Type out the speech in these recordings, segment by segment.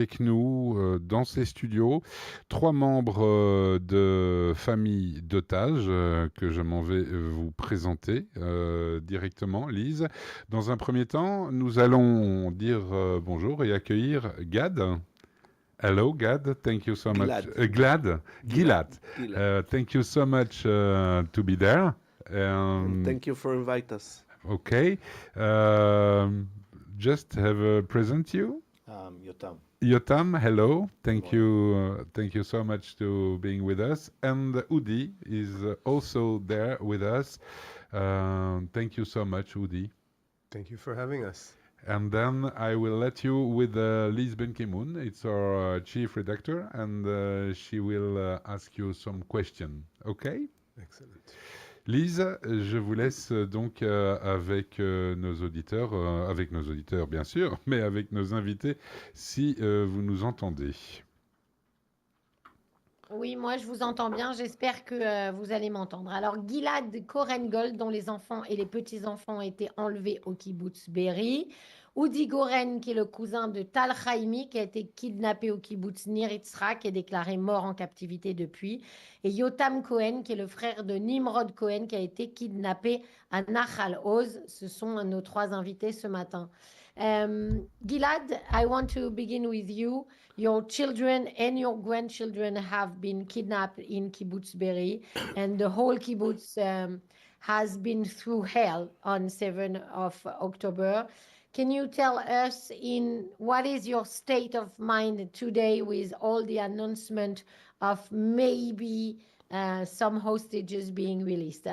avec nous dans ces studios, trois membres de familles d'otages que je m'en vais vous présenter directement. Lise, dans un premier temps, nous allons dire bonjour et accueillir Gad. Hello, Gad. Thank you so much. Gilad. Gilad. Gilad. Thank you so much to be there. And thank you for inviting us. Okay. Just have present you. Yotam. Yotam, hello. Thank you so much to being with us. And Udi is also there with us. Thank you so much, Udi. Thank you for having us. And then I will let you with Lise Ben-Kimoun. It's our chief redactor, and she will ask you some question. Okay? Excellent. Lise, je vous laisse donc avec nos auditeurs bien sûr, mais avec nos invités si vous nous entendez. Oui, moi je vous entends bien, j'espère que vous allez m'entendre. Alors Gilad Korengold, dont les enfants et les petits-enfants ont été enlevés au Kibbutz Beeri. Udi Goren, qui est le cousin de Tal Haimi, qui a été kidnappé au Kibbutz Nir Yitzhak et déclaré mort en captivité depuis. Et Yotam Cohen, qui est le frère de Nimrod Cohen, qui a été kidnappé à Nir Oz. Ce sont nos trois invités ce matin. Gilad, I want to begin with you. Your children and your grandchildren have been kidnapped in Kibbutz Beeri, and the whole kibbutz has been through hell on 7th of October. Can you tell us what is your state of mind today with all the announcement of maybe some hostages being released?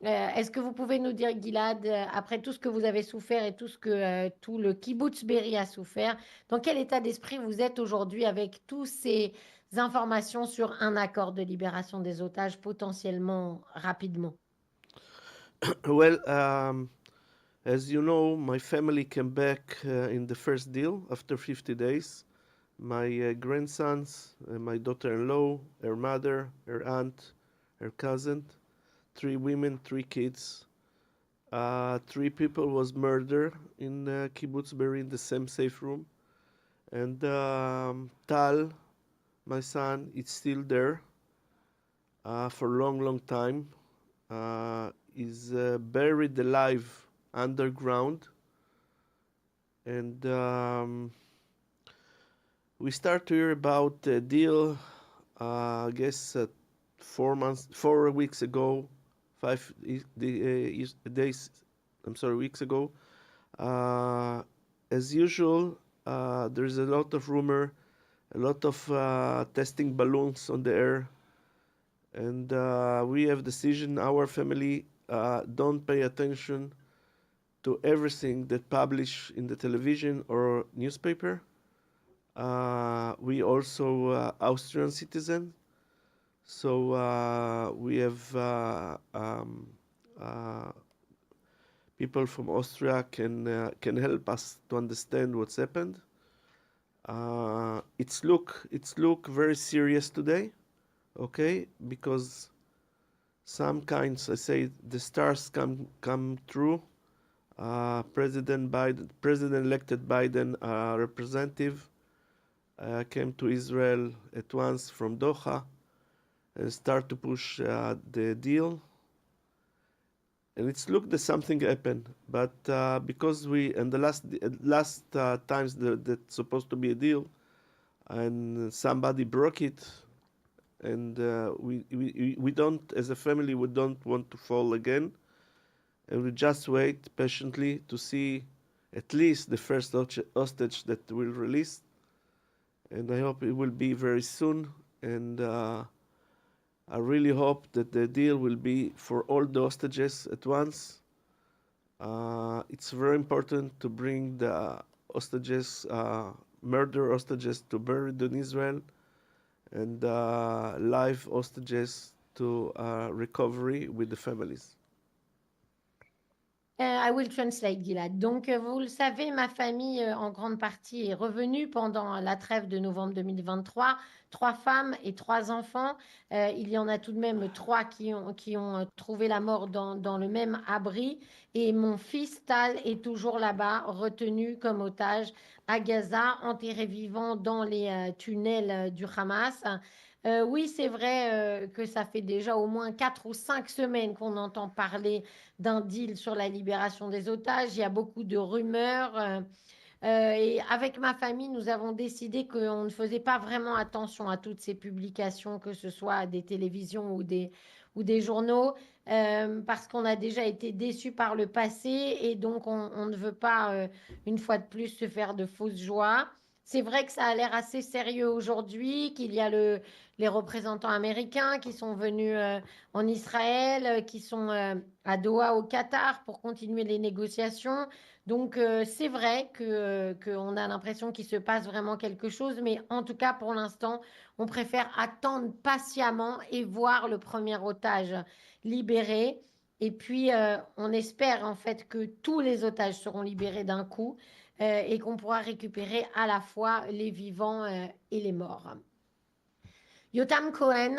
Est-ce que vous pouvez nous dire, Gilad, après tout ce que vous avez souffert et tout ce que tout le Kibbutz Beeri a souffert, dans quel état d'esprit vous êtes aujourd'hui avec toutes ces informations sur un accord de libération des otages potentiellement rapidement? Well, as you know, my family came back in the first deal after 50 days. My grandsons, my daughter-in-law, her mother, her aunt, her cousin, 3 women, 3 kids. 3 people was murdered in Kibbutz Beeri in the same safe room. And Tal, my son, is still there for a long, long time. Is buried alive underground. And we start to hear about the deal, I guess 4 weeks ago, weeks ago. As usual, there's a lot of rumor, a lot of testing balloons on the air, and we have decision. Our family don't pay attention to everything that publish in the television or newspaper. We also Austrian citizen. So we have people from Austria can help us to understand what's happened. It's look very serious today, okay? Because some kinds, I say, the stars come true. President-elected Biden, representative, came to Israel at once from Doha and start to push the deal. And it's looked that something happened, but because we and the last times that's supposed to be a deal, and somebody broke it, and we don't, as a family, we don't want to fall again, and we just wait patiently to see at least the first hostage that will release, and I hope it will be very soon, and I really hope that the deal will be for all the hostages at once. It's very important to bring the hostages, murder hostages, to buried in Israel, and live hostages to recovery with the families. I will translate, Gilad. Donc, vous le savez, ma famille, en grande partie, est revenue pendant la trêve de novembre 2023. 3 femmes et 3 enfants. Il y en a tout de même 3 qui ont trouvé la mort dans le même abri. et mon fils Tal est toujours là-bas, retenu comme otage à Gaza, enterré vivant dans les tunnels du Hamas. Oui, c'est vrai que ça fait déjà au moins 4 ou 5 semaines qu'on entend parler d'un deal sur la libération des otages. Il y a beaucoup de rumeurs. Et avec ma famille, nous avons décidé qu'on ne faisait pas vraiment attention à toutes ces publications, que ce soit des télévisions ou des journaux, parce qu'on a déjà été déçus par le passé et donc on ne veut pas, une fois de plus, se faire de fausses joies. C'est vrai que ça a l'air assez sérieux aujourd'hui, qu'il y a les représentants américains qui sont venus en Israël, qui sont à Doha au Qatar pour continuer les négociations. Donc, c'est vrai qu'on a l'impression qu'il se passe vraiment quelque chose, mais en tout cas, pour l'instant, on préfère attendre patiemment et voir le premier otage libéré. Et puis, on espère en fait que tous les otages seront libérés d'un coup et qu'on pourra récupérer à la fois les vivants et les morts. Yotam Cohen,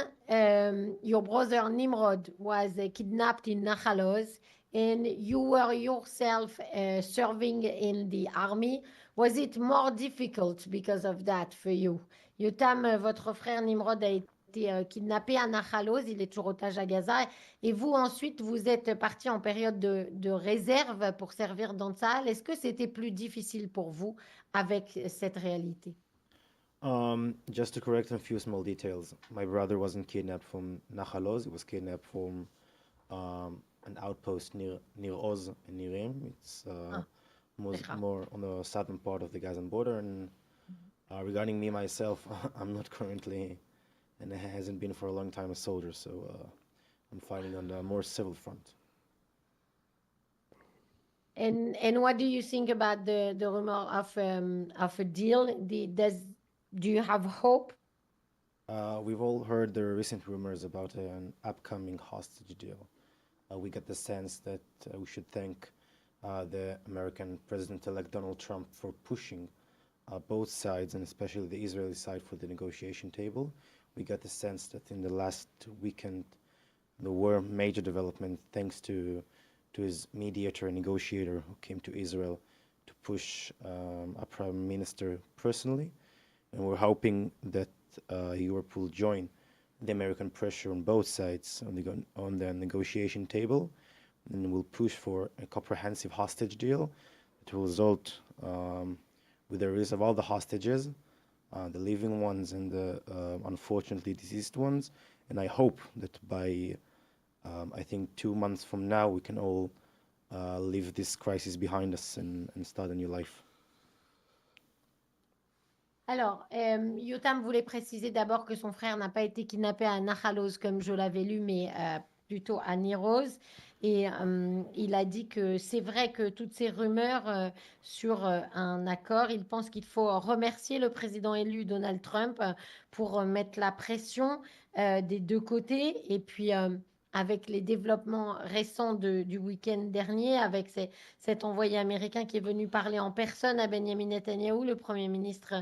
your brother Nimrod was kidnapped in Nahal Oz, and you were yourself serving in the army. Was it more difficult because of that for you? Yotam, votre frère Nimrod a été kidnappé à Nahal Oz, il est toujours otage à Gaza, et vous ensuite vous êtes parti en période de réserve pour servir dans Tsahal. Est-ce que c'était plus difficile pour vous avec cette réalité? Just to correct a few small details, my brother wasn't kidnapped from Nahal Oz, he was kidnapped from an outpost near Nir Oz in Nirim. It's more on the southern part of the Gazan border. And regarding me myself, I'm not currently, and it hasn't been for a long time, a soldier, so I'm fighting on the more civil front. And what do you think about the rumor of a deal? Do you have hope? We've all heard the recent rumors about an upcoming hostage deal. We get the sense that we should thank the American President-elect Donald Trump for pushing both sides, and especially the Israeli side, for the negotiation table. We get the sense that in the last weekend there were major developments thanks to his mediator and negotiator who came to Israel to push a prime minister personally. And we're hoping that Europe will join the American pressure on both sides on the negotiation table, and will push for a comprehensive hostage deal that will result with the release of all the hostages, the living ones and the unfortunately deceased ones. And I hope that by, I think 2 months from now, we can all leave this crisis behind us and start a new life. Alors, Yotam voulait préciser d'abord que son frère n'a pas été kidnappé à Nahal Oz comme je l'avais lu, mais plutôt à Nir Oz. Et il a dit que c'est vrai que toutes ces rumeurs sur un accord, il pense qu'il faut remercier le président élu Donald Trump pour mettre la pression des deux côtés. Et puis, avec les développements récents du week-end dernier, avec cet envoyé américain qui est venu parler en personne à Benjamin Netanyahou, le Premier ministre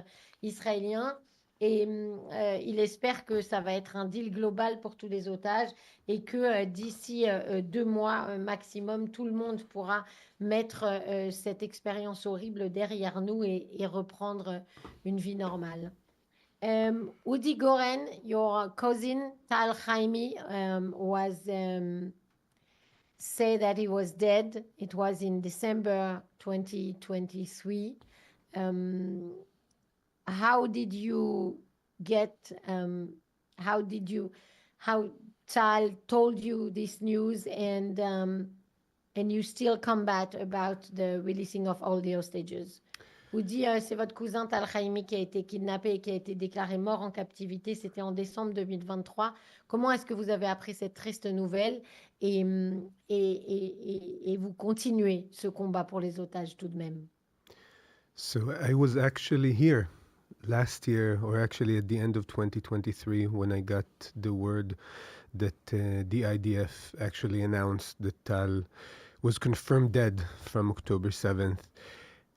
israélien, et il espère que ça va être un deal global pour tous les otages et que d'ici 2 mois maximum, tout le monde pourra mettre cette expérience horrible derrière nous et reprendre une vie normale. Udi Goren, your cousin Tal Haimi was said that he was dead. It was in December 2023. How did you get, how Tal told you this news, and you still combat about the releasing of all the hostages? Vous dit, c'est votre cousin Tal Haimi qui a été kidnappé et qui a été déclaré mort en captivité. C'était en décembre 2023. Comment est-ce que vous avez appris cette triste nouvelle et vous continuez ce combat pour les otages tout de même? So I was actually here last year, or actually at the end of 2023, when I got the word that the IDF actually announced that Tal was confirmed dead from October 7th.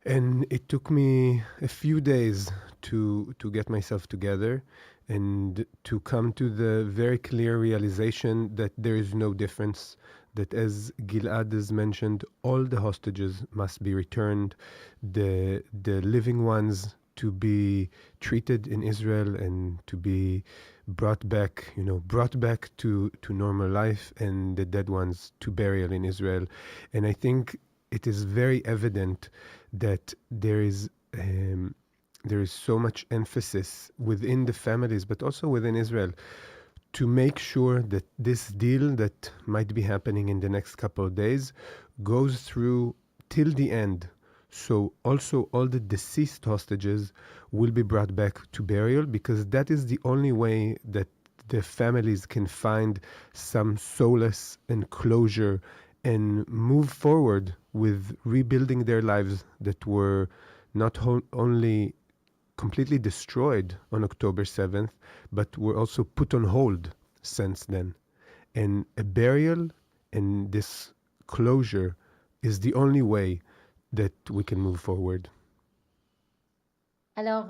And it took me a few days to get myself together and to come to the very clear realization that there is no difference, that as Gilad has mentioned, all the hostages must be returned, the living ones to be treated in Israel and to be brought back, brought back to normal life, and the dead ones to burial in Israel. And I think it is very evident that there is so much emphasis within the families, but also within Israel, to make sure that this deal that might be happening in the next couple of days goes through till the end. So also all the deceased hostages will be brought back to burial, because that is the only way that the families can find some solace and closure and move forward with rebuilding their lives that were not only completely destroyed on October 7th, but were also put on hold since then. And a burial and this closure is the only way that we can move forward. Alors,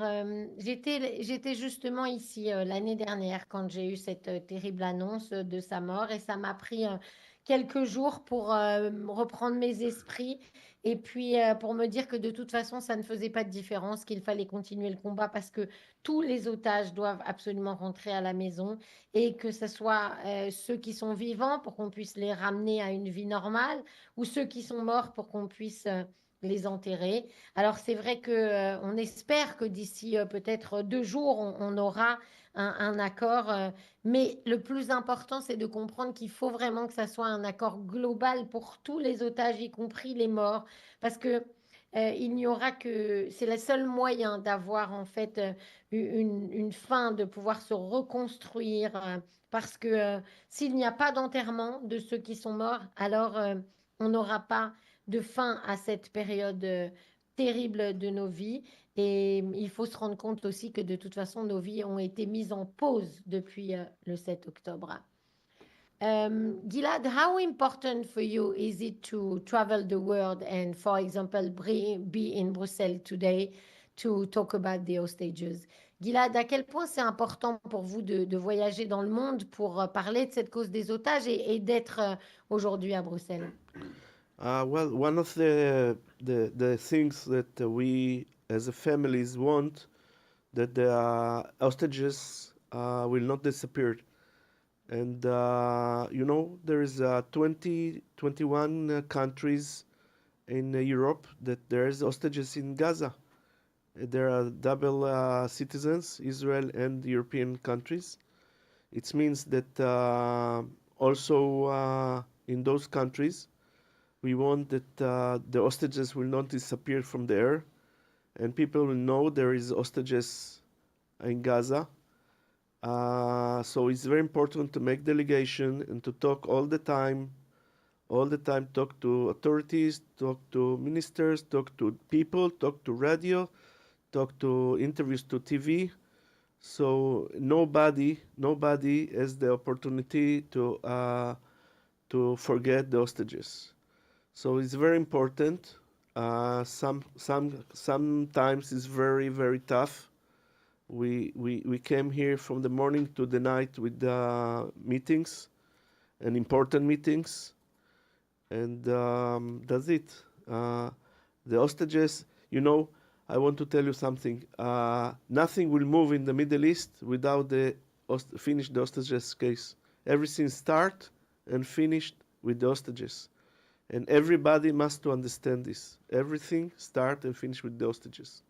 j'étais justement ici l'année dernière quand j'ai eu cette terrible annonce de sa mort, et ça m'a pris quelques jours pour reprendre mes esprits et puis pour me dire que de toute façon, ça ne faisait pas de différence, qu'il fallait continuer le combat parce que tous les otages doivent absolument rentrer à la maison, et que ce soit ceux qui sont vivants pour qu'on puisse les ramener à une vie normale, ou ceux qui sont morts pour qu'on puisse les enterrer. Alors c'est vrai que on espère que d'ici peut-être 2 jours, on aura un accord. Mais le plus important, c'est de comprendre qu'il faut vraiment que ça soit un accord global pour tous les otages, y compris les morts, parce que il n'y aura que, c'est le seul moyen d'avoir en fait une fin, de pouvoir se reconstruire, parce que s'il n'y a pas d'enterrement de ceux qui sont morts, alors on n'aura pas de fin à cette période terrible de nos vies. Et il faut se rendre compte aussi que de toute façon, nos vies ont été mises en pause depuis le 7 octobre. Gilad, how important for you is it to travel the world and, for example, be in Brussels today to talk about the hostages? Gilad, à quel point c'est important pour vous de voyager dans le monde pour parler de cette cause des otages et d'être aujourd'hui à Bruxelles? Well, one of the things that we as a families want, that the hostages will not disappear. And there is 21 countries in Europe that there is hostages in Gaza. There are double citizens, Israel and European countries. It means that also in those countries, we want that the hostages will not disappear from there, and people will know there is hostages in Gaza. So it's very important to make delegation and to talk all the time, talk to authorities, talk to ministers, talk to people, talk to radio, talk to interviews to TV. So nobody has the opportunity to forget the hostages. So it's very important. Sometimes it's very, very tough. We came here from the morning to the night with meetings and important meetings, and that's it. The hostages, I want to tell you something. Nothing will move in the Middle East without finish the hostages case. Everything start and finished with the hostages. And everybody must to understand this. Everything start and finish with the hostages.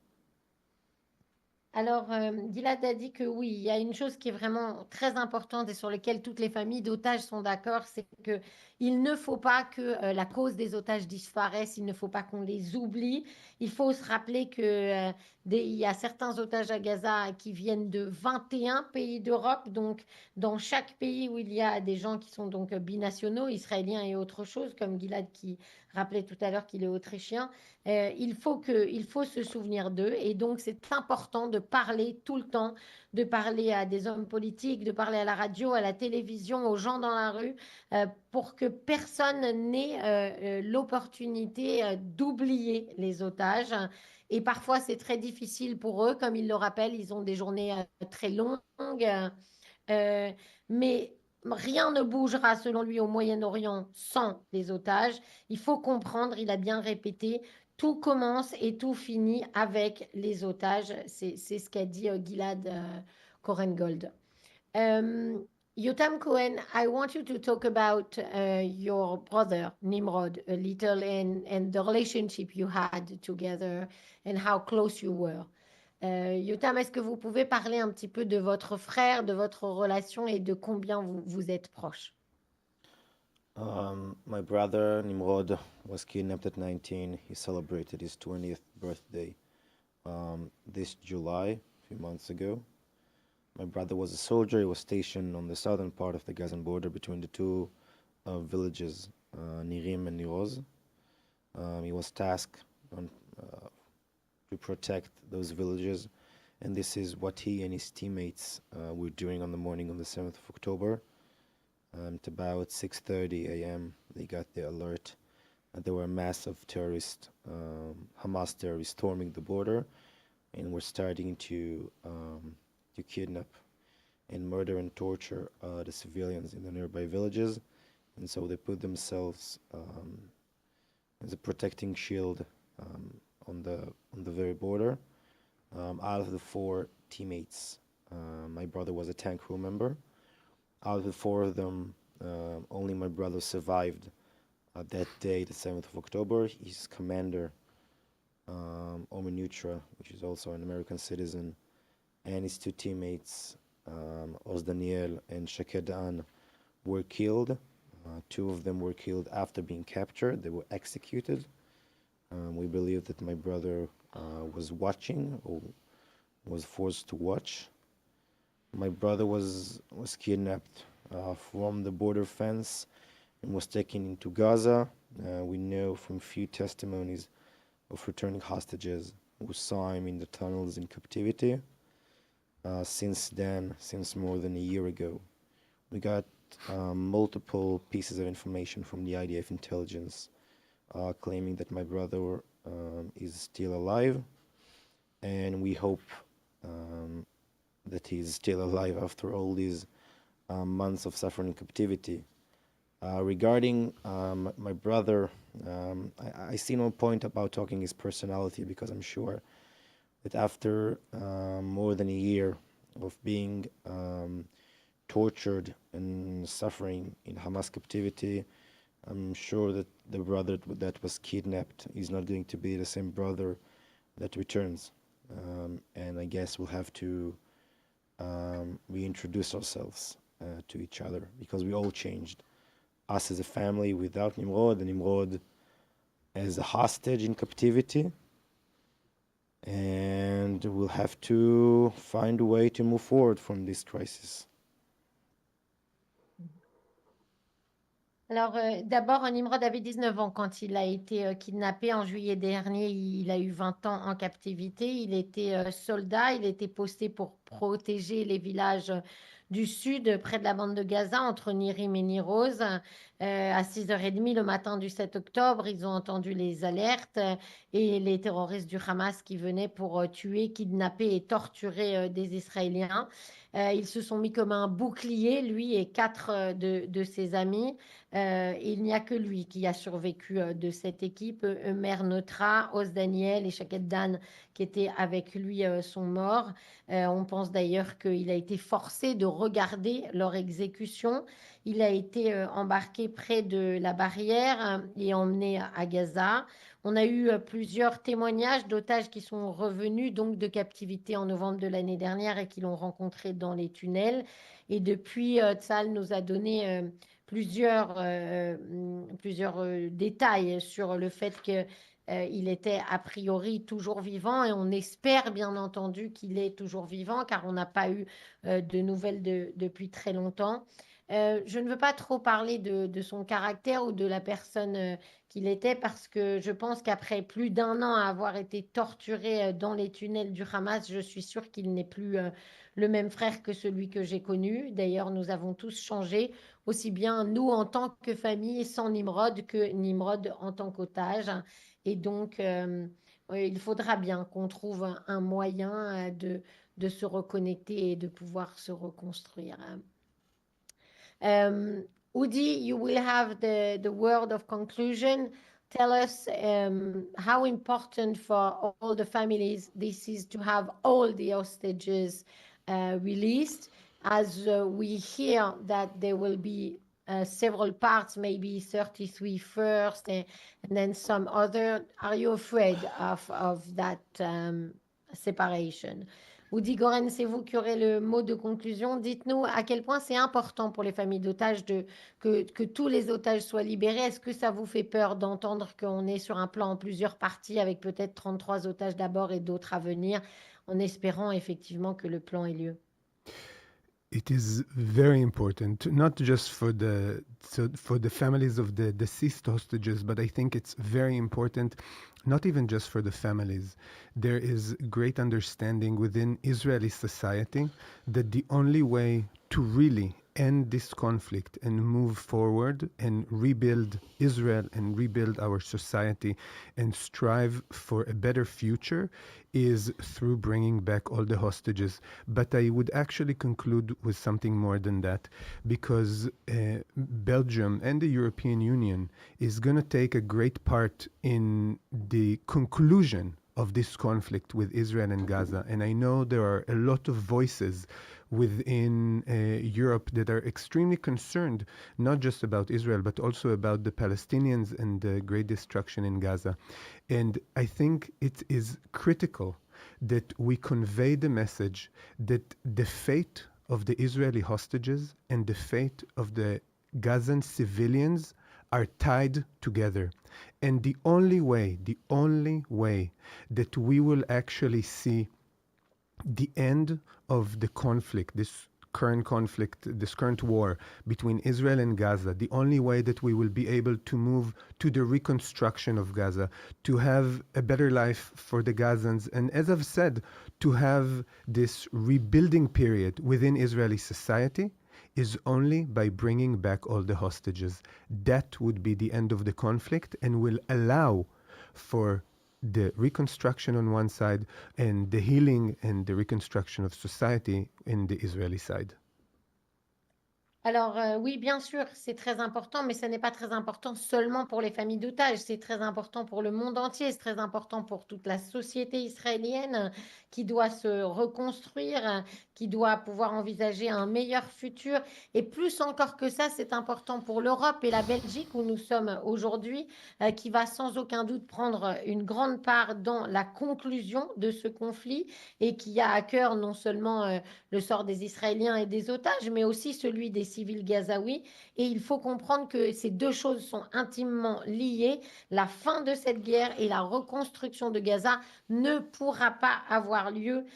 Alors, Gilad a dit que oui, il y a une chose qui est vraiment très importante et sur laquelle toutes les familles d'otages sont d'accord, c'est qu'il ne faut pas que la cause des otages disparaisse, il ne faut pas qu'on les oublie. Il faut se rappeler qu'il y a certains otages à Gaza qui viennent de 21 pays d'Europe, donc dans chaque pays où il y a des gens qui sont donc binationaux, israéliens et autre chose, comme Gilad qui rappelait tout à l'heure qu'il est autrichien. Il faut se souvenir d'eux. Et donc, c'est important de parler tout le temps, de parler à des hommes politiques, de parler à la radio, à la télévision, aux gens dans la rue, pour que personne n'ait l'opportunité d'oublier les otages. Et parfois, c'est très difficile pour eux. Comme ils le rappellent, ils ont des journées très longues. Euh, mais rien ne bougera, selon lui, au Moyen-Orient sans les otages. Il faut comprendre, il a bien répété, tout commence et tout finit avec les otages. C'est ce qu'a dit Gilad Korengold. Yotam Cohen, I want you to talk about your brother Nimrod a little, and the relationship you had together and how close you were. Yotam, est-ce que vous pouvez parler un petit peu de votre frère, de votre relation et de combien vous êtes proches? My brother Nimrod was kidnapped at 19. He celebrated his 20th birthday this July, a few months ago. My brother was a soldier. He was stationed on the southern part of the Gazan border between the two villages, Nirim and Nir Oz. He was tasked to protect those villages, and this is what he and his teammates were doing on the morning of the 7th of October. At about 6:30 a.m., they got the alert that there were a mass of terrorists, Hamas terrorists, storming the border, and were starting to kidnap and murder and torture the civilians in the nearby villages. And so they put themselves as a protecting shield on the very border. Out of the 4 teammates, my brother was a tank crew member. Out of the 4 of them, only my brother survived that day, the 7th of October. His commander, Omer Nutra, which is also an American citizen, and his 2 teammates, Oz Daniel and Shakedan, were killed. 2 of them were killed after being captured. They were executed. We believe that my brother was watching, or was forced to watch. My brother was kidnapped from the border fence and was taken into Gaza. We know from few testimonies of returning hostages who saw him in the tunnels in captivity. Since then, since more than a year ago, we got multiple pieces of information from the IDF intelligence claiming that my brother is still alive, and we hope that he's still alive after all these months of suffering in captivity. Regarding my brother, I see no point about talking his personality, because I'm sure that after more than a year of being tortured and suffering in Hamas captivity, I'm sure that the brother that was kidnapped is not going to be the same brother that returns. And I guess we'll have to reintroduce ourselves to each other, because we all changed. Us as a family without Nimrod, and Nimrod as a hostage in captivity. And we'll have to find a way to move forward from this crisis. Alors, d'abord, Nimrod avait 19 ans quand il a été kidnappé en juillet dernier. Il a eu 20 ans en captivité. Il était soldat. Il était posté pour protéger les villages du sud, près de la bande de Gaza, entre Nirim et Nir Oz. À 6h30 le matin du 7 octobre, ils ont entendu les alertes et les terroristes du Hamas qui venaient pour tuer, kidnapper et torturer des Israéliens. Ils se sont mis comme un bouclier, lui et 4 de ses amis. Il n'y a que lui qui a survécu de cette équipe. Omer Neutra, Oz Daniel et Shaket Dan qui étaient avec lui sont morts. On pense d'ailleurs qu'il a été forcé de regarder leur exécution. Il a été embarqué près de la barrière et emmené à Gaza. On a eu plusieurs témoignages d'otages qui sont revenus donc de captivité en novembre de l'année dernière et qui l'ont rencontré dans les tunnels. Et depuis, Tzal nous a donné plusieurs détails sur le fait qu'il était a priori toujours vivant, et on espère bien entendu qu'il est toujours vivant, car on n'a pas eu de nouvelles depuis très longtemps. Je ne veux pas trop parler de son caractère ou de la personne qu'il était parce que je pense qu'après plus d'1 an à avoir été torturé dans les tunnels du Hamas, je suis sûre qu'il n'est plus le même frère que celui que j'ai connu. D'ailleurs, nous avons tous changé, aussi bien nous en tant que famille sans Nimrod que Nimrod en tant qu'otage. Et donc, oui, il faudra bien qu'on trouve un moyen de se reconnecter et de pouvoir se reconstruire. Udi, you will have the word of conclusion. Tell us how important for all the families this is to have all the hostages released, as we hear that there will be several parts, maybe 33 first and then some other. Are you afraid of that separation? Udi Goren, c'est vous qui aurez le mot de conclusion. Dites-nous à quel point c'est important pour les familles d'otages que tous les otages soient libérés. Est-ce que ça vous fait peur d'entendre qu'on est sur un plan en plusieurs parties avec peut-être 33 otages d'abord et d'autres à venir, en espérant effectivement que le plan ait lieu? It is very important, not just for the families of the deceased hostages, but I think it's very important, not even just for the families. There is great understanding within Israeli society that the only way to really end this conflict and move forward and rebuild Israel and rebuild our society and strive for a better future is through bringing back all the hostages. But I would actually conclude with something more than that, because Belgium and the European Union is going to take a great part in the conclusion of this conflict with Israel and Gaza. And I know there are a lot of voices within Europe that are extremely concerned, not just about Israel, but also about the Palestinians and the great destruction in Gaza. And I think it is critical that we convey the message that the fate of the Israeli hostages and the fate of the Gazan civilians are tied together. And the only way that we will actually see the end of the conflict, this current war between Israel and Gaza, the only way that we will be able to move to the reconstruction of Gaza, to have a better life for the Gazans, and as I've said, to have this rebuilding period within Israeli society, is only by bringing back all the hostages. That would be the end of the conflict and will allow for the reconstruction on one side and the healing and the reconstruction of society in the Israeli side. Alors oui, bien sûr, c'est très important, mais ce n'est pas très important seulement pour les familles d'otages, c'est très important pour le monde entier, c'est très important pour toute la société israélienne qui doit se reconstruire, qui doit pouvoir envisager un meilleur futur. Et plus encore que ça, c'est important pour l'Europe et la Belgique où nous sommes aujourd'hui, qui va sans aucun doute prendre une grande part dans la conclusion de ce conflit et qui a à cœur non seulement le sort des Israéliens et des otages, mais aussi celui des civils gazaouis. Et il faut comprendre que ces deux choses sont intimement liées. La fin de cette guerre et la reconstruction de Gaza ne pourra pas avoir lieu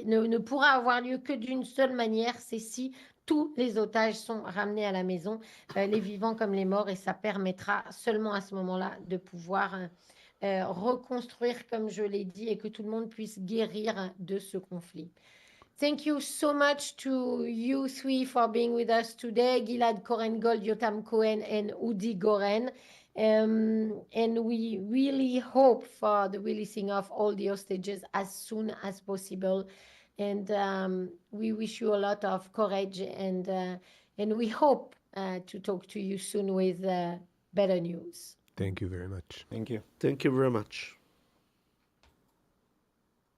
ne pourra avoir lieu que d'une seule manière, c'est si tous les otages sont ramenés à la maison, les vivants comme les morts, et ça permettra seulement à ce moment-là de pouvoir reconstruire, comme je l'ai dit, et que tout le monde puisse guérir de ce conflit. Thank you so much to you three for being with us today, Gilad Korengold, Yotam Cohen, and Udi Goren. And we really hope for the releasing of all the hostages as soon as possible. And we wish you a lot of courage, and we hope to talk to you soon with better news. Thank you very much. Thank you. Thank you very much.